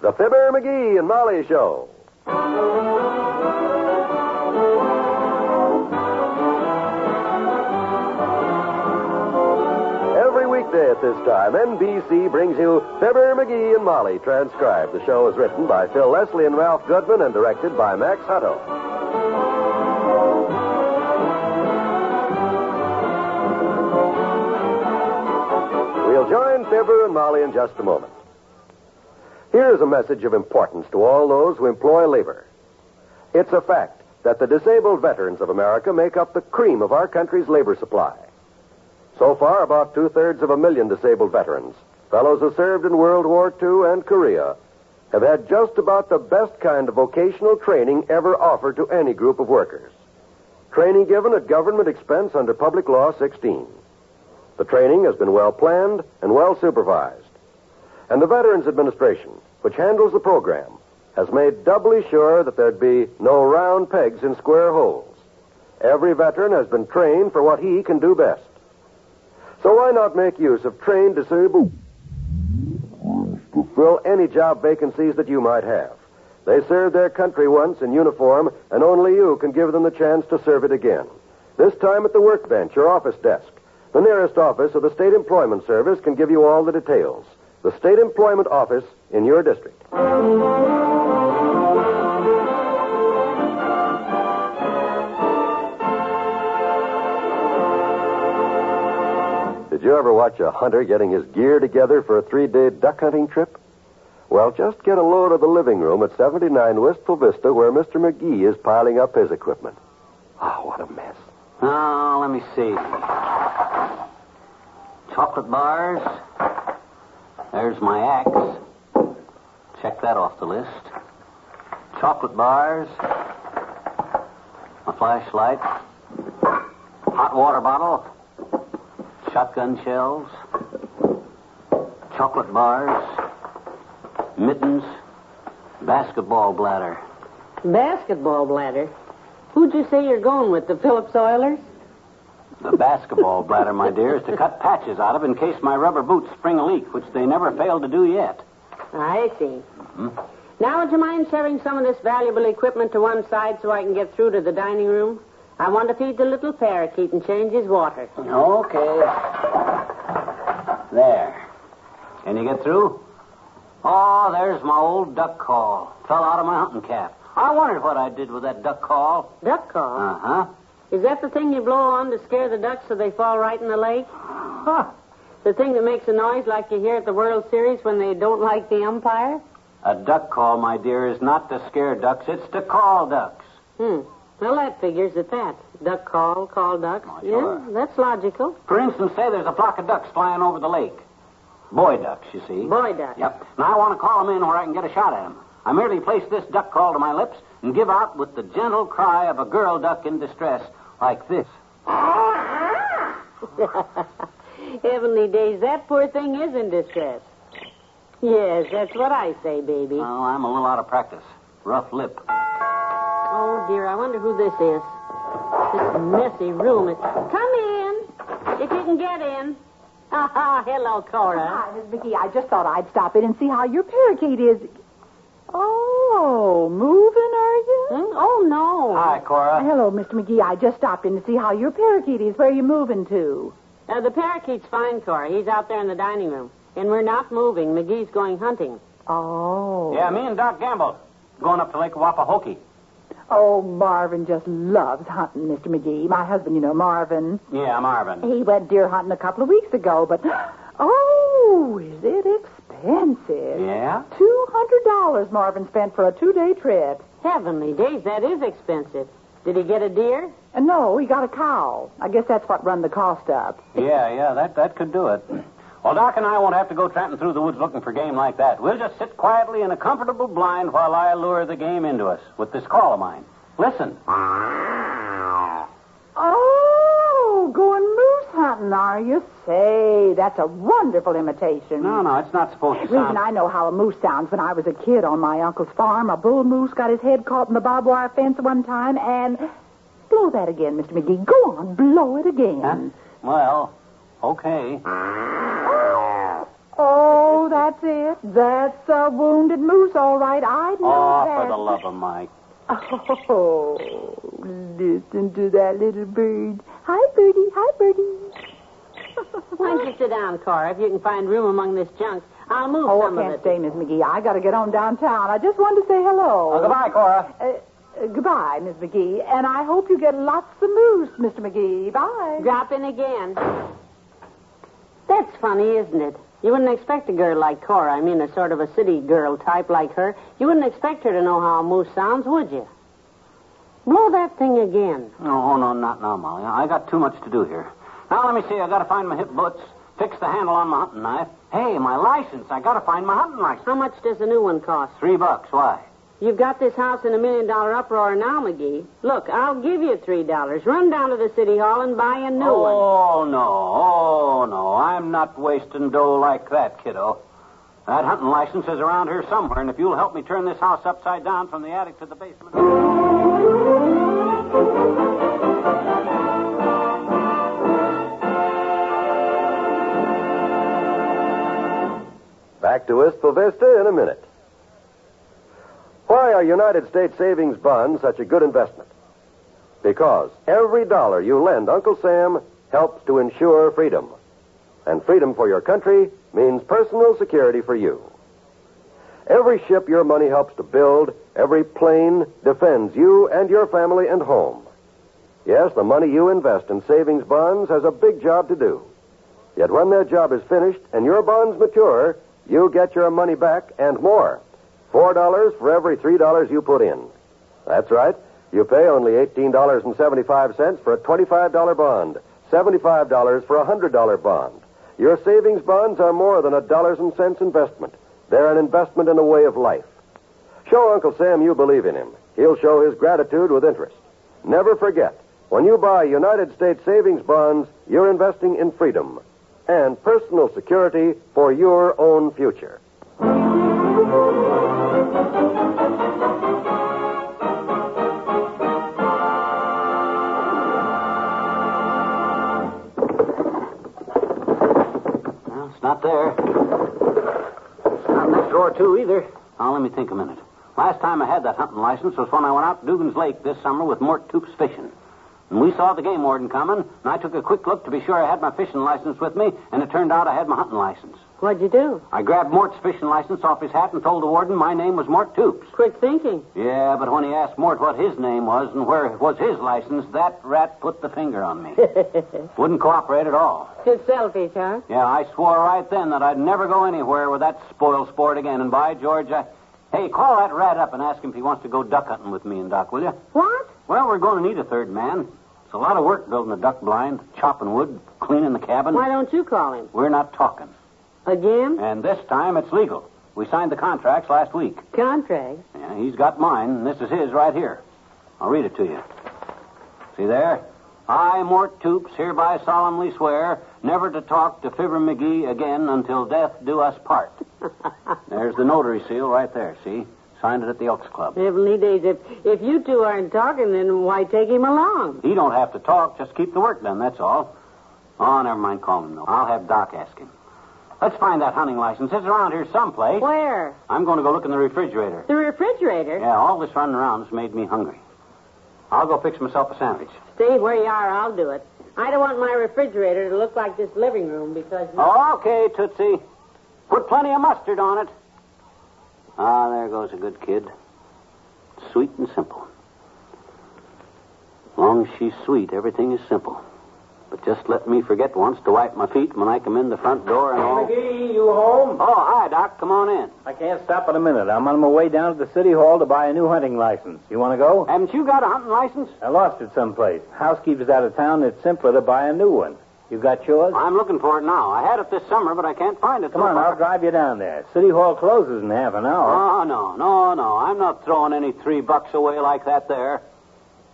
The Fibber, McGee, and Molly Show. Every weekday at this time, NBC brings you Fibber, McGee, and Molly transcribed. The show is written by Phil Leslie and Ralph Goodman and directed by Max Hutto. We'll join Fibber and Molly in just a moment. Here's a message of importance to all those who employ labor. It's a fact that the disabled veterans of America make up the cream of our country's labor supply. So far, about 2/3 disabled veterans, fellows who served in World War II and Korea, have had just about the best kind of vocational training ever offered to any group of workers. Training given at government expense under Public Law 16. The training has been well planned and well supervised. And the Veterans Administration, which handles the program, has made doubly sure that there'd be no round pegs in square holes. Every veteran has been trained for what he can do best. So why not make use of trained disabled to fill any job vacancies that you might have? They served their country once in uniform, and only you can give them the chance to serve it again. This time at the workbench or office desk. The nearest office of the State Employment Service can give you all the details. The State Employment Office in your district. Did you ever watch a hunter getting his gear together for a 3-day duck hunting trip? Well, just get a load of the living room at 79 Wistful Vista where Mr. McGee is piling up his equipment. Oh, what a mess. Oh, let me see. Chocolate bars. There's my axe. Check that off the list. Chocolate bars. My flashlight. Hot water bottle. Shotgun shells. Chocolate bars. Mittens. Basketball bladder. Basketball bladder? Who'd you say you're going with, the Phillips Oilers? The basketball bladder, my dear, is to cut patches out of in case my rubber boots spring a leak, which they never failed to do yet. I see. Mm-hmm. Now, would you mind shoving some of this valuable equipment to one side so I can get through to the dining room? I want to feed the little parakeet and change his water. Okay. There. Can you get through? Oh, there's my old duck call. Fell out of my hunting cap. I wondered what I did with that duck call. Duck call? Uh-huh. Is that the thing you blow on to scare the ducks so they fall right in the lake? Huh. The thing that makes a noise like you hear at the World Series when they don't like the umpire? A duck call, my dear, is not to scare ducks. It's to call ducks. Well, that figures at that. Duck call ducks. Oh, sure. Yeah, that's logical. For instance, say there's a flock of ducks flying over the lake. Boy ducks, you see. Boy ducks. Yep. Now I want to call them in where I can get a shot at them. I merely place this duck call to my lips and give out with the gentle cry of a girl duck in distress, like this. Heavenly days, that poor thing is in distress. Yes, that's what I say, baby. Oh, I'm a little out of practice. Rough lip. Oh, dear, I wonder who this is. This messy room is... Come in, if you can get in. Hello, Cora. Hi, Miss McGee. I just thought I'd stop in and see how your parakeet is. Oh, moving, are you? Oh, no. Hi, Cora. Hello, Mr. McGee. I just stopped in to see how your parakeet is. Where are you moving to? The parakeet's fine, Cora. He's out there in the dining room. And we're not moving. McGee's going hunting. Oh. Yeah, me and Doc Gamble. Going up to Lake Wapahokie. Oh, Marvin just loves hunting, Mr. McGee. My husband, you know, Marvin. Yeah, Marvin. He went deer hunting a couple of weeks ago, but... Oh, is it expensive? Yeah? $200 Marvin spent for a 2-day trip. Heavenly days, that is expensive. Did he get a deer? No, he got a cow. I guess that's what run the cost up. Yeah, that could do it. Well, Doc and I won't have to go tramping through the woods looking for game like that. We'll just sit quietly in a comfortable blind while I lure the game into us with this call of mine. Listen. Oh, going moose hunting, are you? Say, that's a wonderful imitation. No, it's not supposed to The reason sound... I know how a moose sounds, when I was a kid on my uncle's farm, a bull moose got his head caught in the barbed wire fence one time, and... Blow that again, Mr. McGee. Go on, blow it again. Huh? Well, okay. Oh, That's it. That's a wounded moose, all right. I know that. For the love of Mike. Oh, listen to that little bird. Hi, birdie. Hi, birdie. Why don't you sit down, Cora, if you can find room among this junk. I'll move some I of can't it. stay, Miss McGee. I got to get on downtown. I just wanted to say hello. Goodbye, Cora. Goodbye, Miss McGee. And I hope you get lots of moose, Mr. McGee. Bye. Drop in again. That's funny, isn't it? You wouldn't expect a girl like Cora, I mean a sort of a city girl type like her, you wouldn't expect her to know how a moose sounds, would you? Blow that thing again. No, not now, Molly. I got too much to do here. Now, let me see. I got to find my hip boots, fix the handle on my hunting knife. Hey, my license. I got to find my hunting license. How much does a new one cost? $3. Why? You've got this house in $1 million uproar now, McGee. Look, I'll give you $3. Run down to the city hall and buy a new one. Oh, no. I'm not wasting dough like that, kiddo. That hunting license is around here somewhere, and if you'll help me turn this house upside down from the attic to the basement... Back to Wistful Vista in a minute. Why are United States savings bonds such a good investment? Because every dollar you lend Uncle Sam helps to ensure freedom. And freedom for your country means personal security for you. Every ship your money helps to build, every plane defends you and your family and home. Yes, the money you invest in savings bonds has a big job to do. Yet when that job is finished and your bonds mature, you get your money back and more. $4 for every $3 you put in. That's right. You pay only $18.75 for a $25 bond, $75 for a $100 bond. Your savings bonds are more than a dollars and cents investment. They're an investment in a way of life. Show Uncle Sam you believe in him. He'll show his gratitude with interest. Never forget, when you buy United States savings bonds, you're investing in freedom and personal security for your own future. Well, it's not there. It's not in this drawer, too, either. Now, let me think a minute. Last time I had that hunting license was when I went out to Dugan's Lake this summer with Mort Toops fishing. And we saw the game warden coming, and I took a quick look to be sure I had my fishing license with me, and it turned out I had my hunting license. What'd you do? I grabbed Mort's fishing license off his hat and told the warden my name was Mort Toops. Quick thinking. Yeah, but when he asked Mort what his name was and where was his license, that rat put the finger on me. Wouldn't cooperate at all. It's selfish, huh? Yeah, I swore right then that I'd never go anywhere with that spoil sport again, and by George, Hey, call that rat up and ask him if he wants to go duck hunting with me and Doc, will you? What? Well, we're going to need a third man. It's a lot of work building a duck blind, chopping wood, cleaning the cabin. Why don't you call him? We're not talking. Again? And this time it's legal. We signed the contracts last week. Contract? Yeah, he's got mine, and this is his right here. I'll read it to you. See there? I, Mort Toops, hereby solemnly swear never to talk to Fibber McGee again until death do us part. There's the notary seal right there, see? Signed it at the Elks Club. Heavenly days, if you two aren't talking, then why take him along? He don't have to talk, just keep the work done, that's all. Oh, never mind calling him, though. I'll have Doc ask him. Let's find that hunting license. It's around here someplace. Where? I'm going to go look in the refrigerator. The refrigerator? Yeah, all this running around has made me hungry. I'll go fix myself a sandwich. Stay where you are, I'll do it. I don't want my refrigerator to look like this living room because... Okay, Tootsie. Put plenty of mustard on it. Ah, there goes a good kid. Sweet and simple. As long as she's sweet, everything is simple. But just let me forget once to wipe my feet when I come in the front door and all... McGee, you home? Oh, hi, Doc. Come on in. I can't stop in a minute. I'm on my way down to the city hall to buy a new hunting license. You want to go? Haven't you got a hunting license? I lost it someplace. Housekeeper's out of town. It's simpler to buy a new one. You got yours? I'm looking for it now. I had it this summer, but I can't find it. Come on, I'll drive you down there. City hall closes in half an hour. Oh, no. I'm not throwing any $3 away like that there.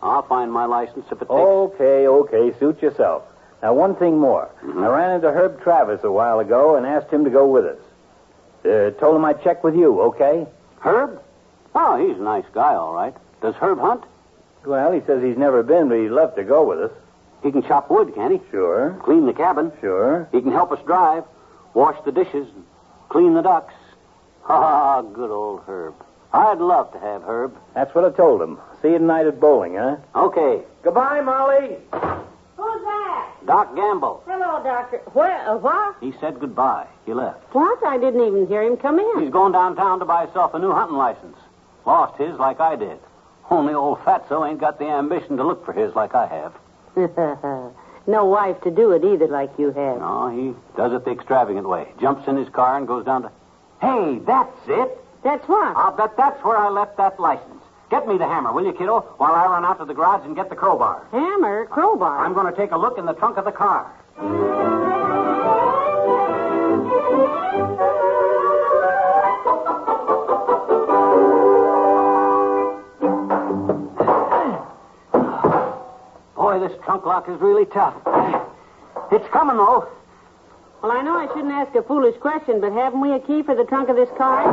I'll find my license if it takes... Okay. Suit yourself. Now, one thing more. Mm-hmm. I ran into Herb Travis a while ago and asked him to go with us. Told him I'd check with you, okay? Herb? Oh, he's a nice guy, all right. Does Herb hunt? Well, he says he's never been, but he'd love to go with us. He can chop wood, can't he? Sure. Clean the cabin. Sure. He can help us drive, wash the dishes, clean the ducks. Ah, good old Herb. I'd love to have Herb. That's what I told him. See you tonight at bowling, huh? Okay. Goodbye, Molly. Who's that? Doc Gamble. Hello, Doctor. What? He said goodbye. He left. What? I didn't even hear him come in. He's going downtown to buy himself a new hunting license. Lost his like I did. Only old Fatso ain't got the ambition to look for his like I have. No wife to do it either like you have. No, he does it the extravagant way. Jumps in his car and goes down to... Hey, that's it. That's what? I'll bet that's where I left that license. Get me the hammer, will you, kiddo, while I run out to the garage and get the crowbar. Hammer? Crowbar? I'm going to take a look in the trunk of the car. Boy, this trunk lock is really tough. It's coming, though. Well, I know I shouldn't ask a foolish question, but haven't we a key for the trunk of this car?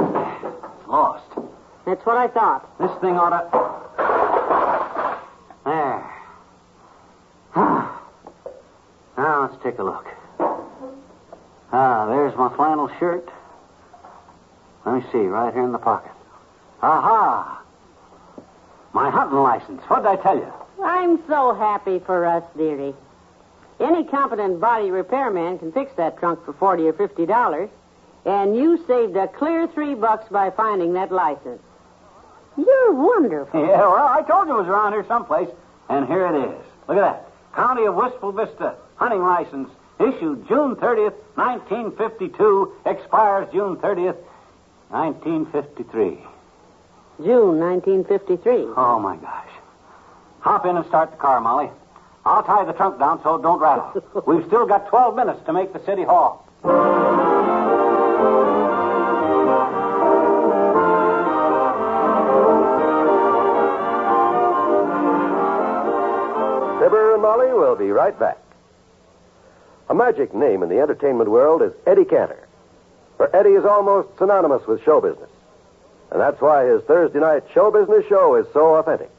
Lost. That's what I thought. This thing ought to... There. Now, let's take a look. There's my flannel shirt. Let me see, right here in the pocket. Aha! My hunting license. What did I tell you? I'm so happy for us, dearie. Any competent body repairman can fix that trunk for $40 or $50, and you saved a clear $3 by finding that license. You're wonderful. Yeah, well, I told you it was around here someplace, and here it is. Look at that. County of Wistful Vista, hunting license, issued June 30th, 1952, expires June 30th, 1953. June 1953. Oh, my gosh. Hop in and start the car, Molly. I'll tie the trunk down so it don't rattle. We've still got 12 minutes to make the city hall. Fibber and Molly will be right back. A magic name in the entertainment world is Eddie Cantor. For Eddie is almost synonymous with show business. And that's why his Thursday night show business show is so authentic.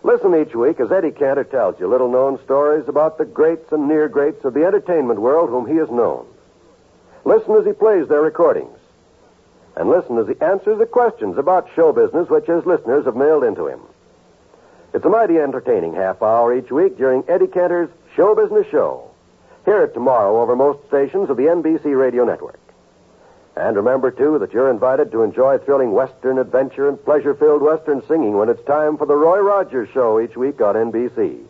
Listen each week as Eddie Cantor tells you little-known stories about the greats and near-greats of the entertainment world whom he has known. Listen as he plays their recordings. And listen as he answers the questions about show business which his listeners have mailed into him. It's a mighty entertaining half hour each week during Eddie Cantor's Show Business Show. Hear it tomorrow over most stations of the NBC radio network. And remember, too, that you're invited to enjoy thrilling Western adventure and pleasure-filled Western singing when it's time for the Roy Rogers Show each week on NBC.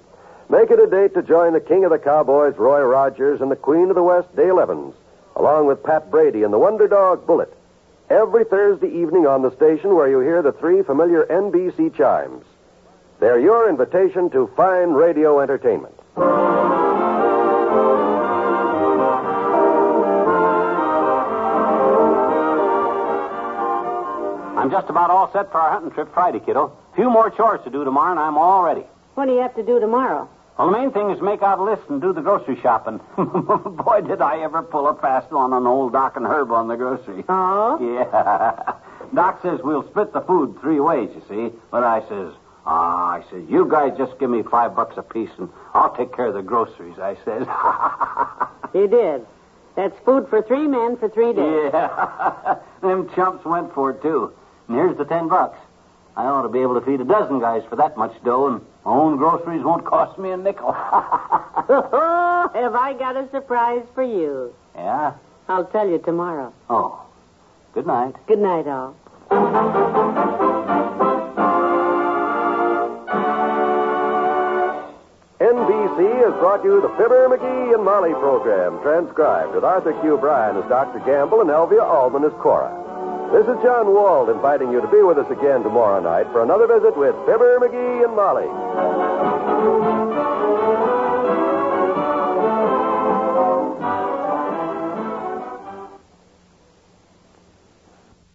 Make it a date to join the King of the Cowboys, Roy Rogers, and the Queen of the West, Dale Evans, along with Pat Brady and the Wonder Dog, Bullet, every Thursday evening on the station where you hear the three familiar NBC chimes. They're your invitation to fine radio entertainment. I'm just about all set for our hunting trip Friday, kiddo. A few more chores to do tomorrow, and I'm all ready. What do you have to do tomorrow? Well, the main thing is make out a list and do the grocery shopping. Boy, did I ever pull a fast one on old Doc and Herb on the grocery. Oh? Yeah. Doc says we'll split the food 3 ways, you see. But I says, you guys just give me $5 apiece and I'll take care of the groceries, I says. You did. That's food for 3 men for 3 days. Yeah. Them chumps went for it, too. And here's the $10. I ought to be able to feed a dozen guys for that much dough, and my own groceries won't cost me a nickel. Have I got a surprise for you? Yeah? I'll tell you tomorrow. Oh. Good night. Good night, all. NBC has brought you the Fibber, McGee, and Molly program, transcribed with Arthur Q. Bryan as Dr. Gamble and Elvia Allman as Cora. This is John Wald inviting you to be with us again tomorrow night for another visit with Fibber, McGee, and Molly.